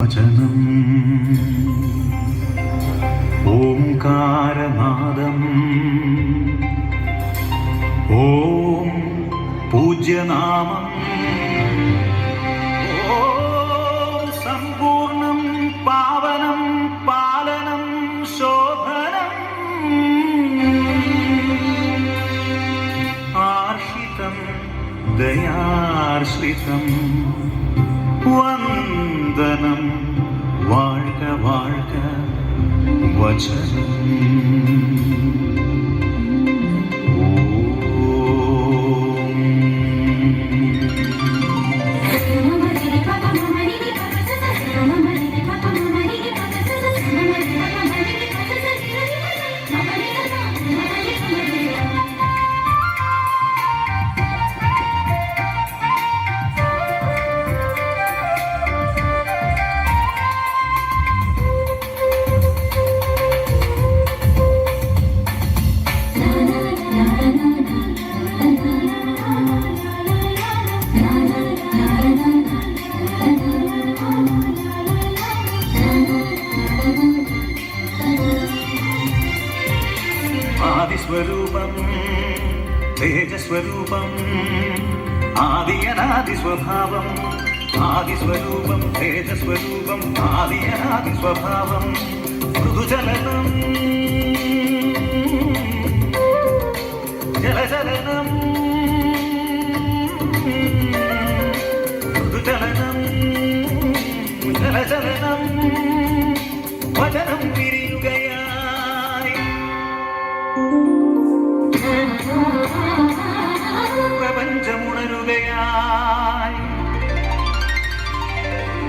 വചനം ഓംകാരനാദം ഓം പൂജ്യനാമം ഓം സമ്പൂർണം പാവനം പാലനം ശോഭനം ആർഷിതം ദയാർശ്രിതം വന്ദനം വാഴ്ക വാഴ്ക വചനം ആദിസ്വരൂപം തേജസ്വരൂപം ആദിയനാദിസ്വഭാവം ആദിസ്വരൂപം തേജസ്വരൂപം ആദിയനാദിസ്വഭാവം മൃദുചലനം ജലചലനം മൃദുചലനം ജലചലനം വചനം തിരിയുകയായി പ്രപഞ്ചമുണരുകയായി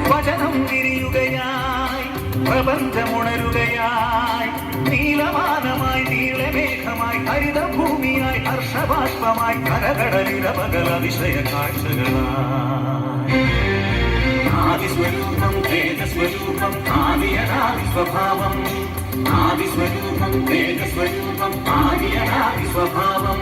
വചനം തിരിയുകയായി പ്രപഞ്ചമുണരുകയായി നീലമാനമായി നീളമേഘമായി ഹരിതഭൂമിയായി ഹർഷബാഷ്പമായി കരകടലിരപകല അതിശയ കാഴ്ചകളായി ആദിസ്വരൂപം തേജസ്വരൂപം ആദിയനാദിസ്വഭാവം ആദിസ്വരൂപം തേജസ്വരൂപം ആദിയനാദിസ്വഭാവം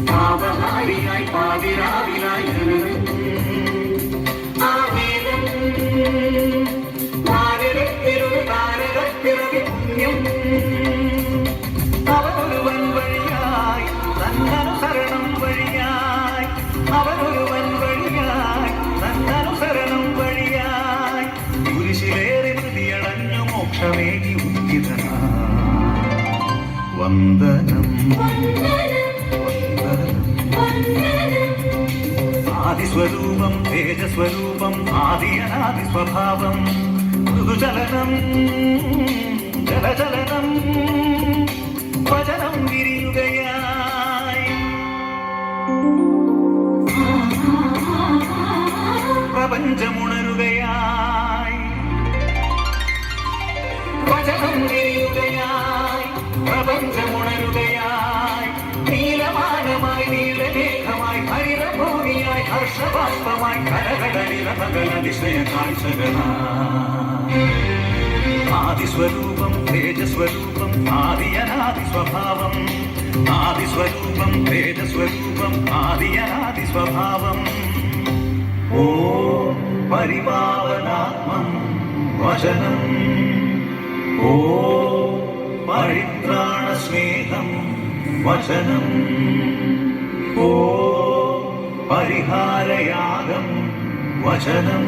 പാപഹാരിയായി പാതിരാവിലായി ആവേദം താരകപ്പിറവി പുണ്യം അവനൊരുവൻ വഴിയായി തന്നനുസരണം വഴിയായി അവനൊരുവൻ വഴിയായി തന്നനുസരണം വഴിയായി കുരിശിലേറി മൃതിയടഞ്ഞു മോക്ഷമേകി ഉദ്ധിതനായി വന്ദനം ആദിസ്വരൂപം തേജസ്വരൂപം ആദിയനാദിസ്വഭാവം മൃദുചലനം ജലചലനം വചനം വിരിയുകയായി പ്രപഞ്ചമുണരുകയായി വചനം വിരിയുകയായി പ്രപഞ്ചമുണരുകയായി നീലമാനമായി നീളമേഘമായി ഹരിതഭൂമിയായി ഹർഷബാഷ്പമായി കരകടലിരപകല അതിശയ കാഴ്ചകളായി ആദിസ്വരൂപം തേജസ്വരൂപം ആദിയനാദിസ്വഭാവം ആദിസ്വരൂപം തേജസ്വരൂപം ആദിയനാദിസ്വഭാവം ഓം പരിപാവനാത്മം വചനം ഓം പരിത്രാണസ്നേഹം വചനം ഓം പരിഹാരയാഗം വചനം